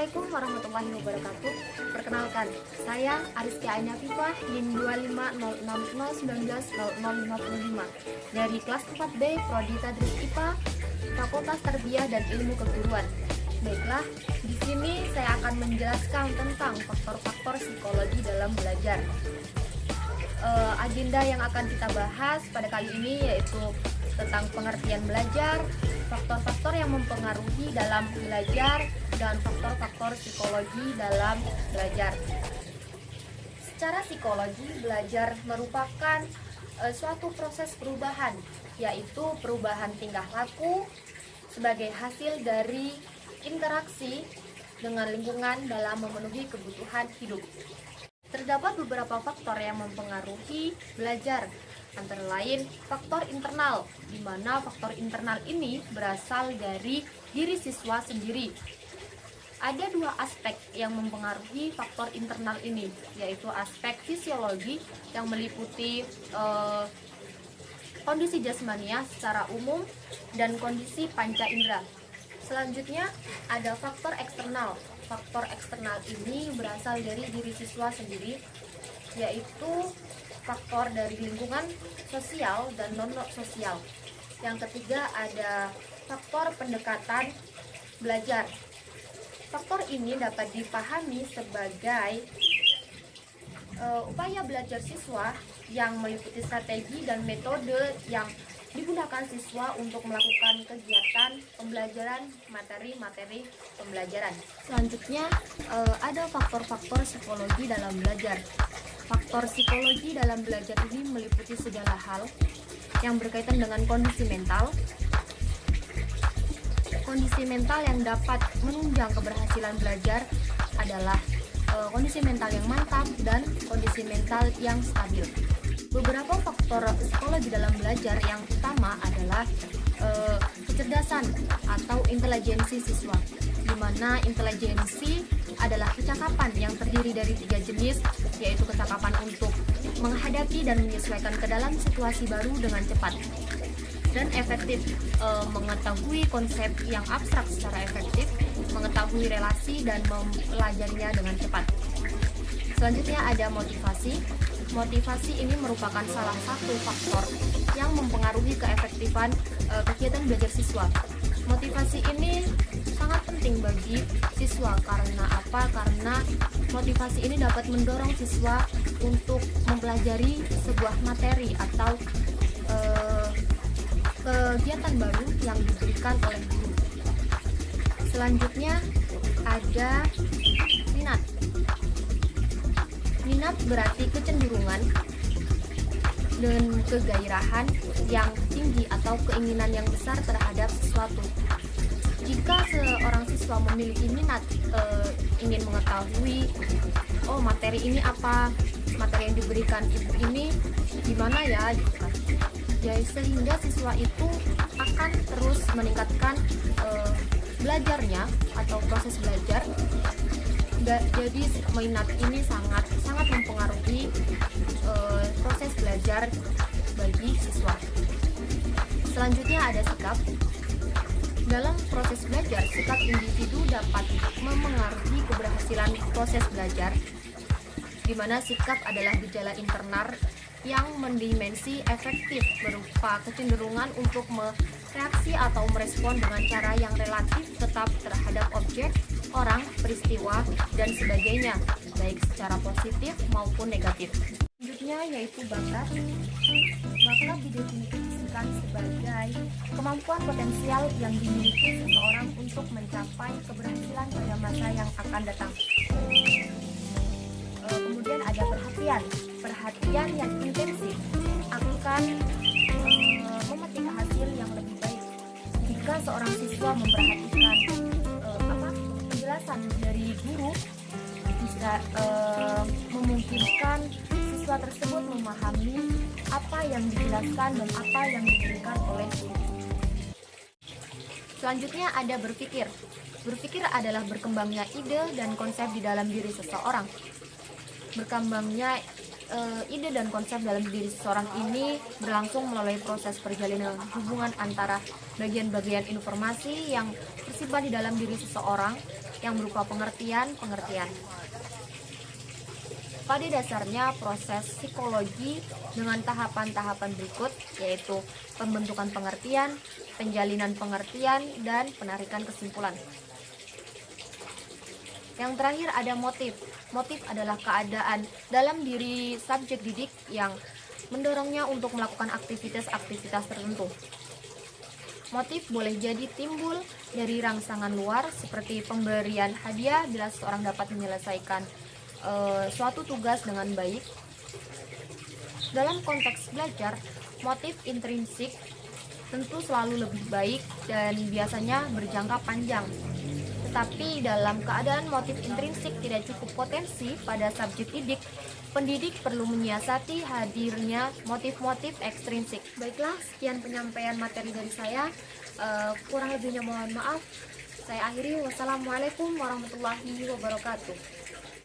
Assalamualaikum warahmatullahi wabarakatuh. Perkenalkan, saya Ariski Aina Fifa, NIM 250600190055 dari kelas 4B Prodi Tadris IPA, Fakultas Tarbiyah dan Ilmu Keguruan. Baiklah, di sini saya akan menjelaskan tentang faktor-faktor psikologi dalam belajar. Agenda yang akan kita bahas pada kali ini yaitu tentang pengertian belajar, faktor-faktor yang mempengaruhi dalam belajar, dan faktor-faktor psikologi dalam belajar. Secara psikologi, belajar merupakan suatu proses perubahan, yaitu perubahan tingkah laku sebagai hasil dari interaksi dengan lingkungan dalam memenuhi kebutuhan hidup. Terdapat beberapa faktor yang mempengaruhi belajar, antara lain faktor internal, di mana faktor internal ini berasal dari diri siswa sendiri. Ada dua aspek yang mempengaruhi faktor internal ini, yaitu aspek fisiologi yang meliputi kondisi jasmania secara umum dan kondisi panca indera. Selanjutnya ada faktor eksternal. Faktor eksternal ini berasal dari diri siswa sendiri, yaitu faktor dari lingkungan sosial dan non-sosial. Yang ketiga ada faktor pendekatan belajar. Faktor ini dapat dipahami sebagai upaya belajar siswa yang meliputi strategi dan metode yang digunakan siswa untuk melakukan kegiatan pembelajaran materi-materi pembelajaran. Selanjutnya ada faktor-faktor psikologi dalam belajar. Faktor psikologi dalam belajar ini meliputi segala hal yang berkaitan dengan kondisi mental. Kondisi mental yang dapat menunjang keberhasilan belajar adalah kondisi mental yang mantap dan kondisi mental yang stabil. Beberapa faktor psikologi dalam belajar yang utama adalah kecerdasan atau intelijensi siswa, di mana intelijensi adalah kecakapan yang terdiri dari 3 jenis, yaitu kecakapan untuk menghadapi dan menyesuaikan ke dalam situasi baru dengan cepat, dan efektif, mengetahui konsep yang abstrak secara efektif, mengetahui relasi dan mempelajarinya dengan cepat. Selanjutnya ada motivasi. Motivasi ini merupakan salah satu faktor yang mempengaruhi keefektifan kegiatan belajar siswa. Motivasi ini sangat penting bagi siswa. Karena apa? Karena motivasi ini dapat mendorong siswa untuk mempelajari sebuah materi atau kegiatan baru yang diberikan oleh guru. Selanjutnya ada minat. Minat berarti kecenderungan dan kegairahan yang tinggi atau keinginan yang besar terhadap sesuatu. Jika seorang siswa memiliki minat ingin mengetahui, oh materi ini apa, materi yang diberikan ibu ini gimana ya, gitu kan. Jadi sehingga siswa itu akan terus meningkatkan belajarnya atau proses belajar. Jadi minat ini sangat mempengaruhi proses belajar bagi siswa. Selanjutnya ada sikap. Dalam proses belajar, sikap individu dapat memengaruhi keberhasilan proses belajar, di mana sikap adalah gejala internal yang mendimensi efektif berupa kecenderungan untuk mereaksi atau merespon dengan cara yang relatif tetap terhadap objek, orang, peristiwa, dan sebagainya, baik secara positif maupun negatif. Selanjutnya yaitu bakat. Bakat didefinisikan sebagai kemampuan potensial yang dimiliki seseorang untuk mencapai keberhasilan pada masa yang akan datang. Kemudian ada perhatian. Perhatian yang intensif akan memetik hasil yang lebih baik jika seorang siswa memperhatikan penjelasan dari guru, bisa memungkinkan siswa tersebut memahami apa yang dijelaskan dan apa yang diberikan oleh guru. Selanjutnya ada berpikir. Berpikir adalah berkembangnya ide dan konsep di dalam diri seseorang. Berkembangnya ide dan konsep dalam diri seseorang ini berlangsung melalui proses perjalanan hubungan antara bagian-bagian informasi yang tersimpan di dalam diri seseorang yang berupa pengertian. Pada dasarnya, proses psikologi dengan tahapan-tahapan berikut, yaitu pembentukan pengertian, penjalinan pengertian, dan penarikan kesimpulan. Yang terakhir ada motif. Motif adalah keadaan dalam diri subjek didik yang mendorongnya untuk melakukan aktivitas-aktivitas tertentu. Motif boleh jadi timbul dari rangsangan luar, seperti pemberian hadiah bila seseorang dapat menyelesaikan suatu tugas dengan baik. Dalam konteks belajar, motif intrinsik tentu selalu lebih baik dan biasanya berjangka panjang. Tetapi dalam keadaan motif intrinsik tidak cukup potensi pada subjek didik, pendidik perlu menyiasati hadirnya motif-motif ekstrinsik. Baiklah, sekian penyampaian materi dari saya. Kurang lebihnya mohon maaf. Saya akhiri. Wassalamualaikum warahmatullahi wabarakatuh.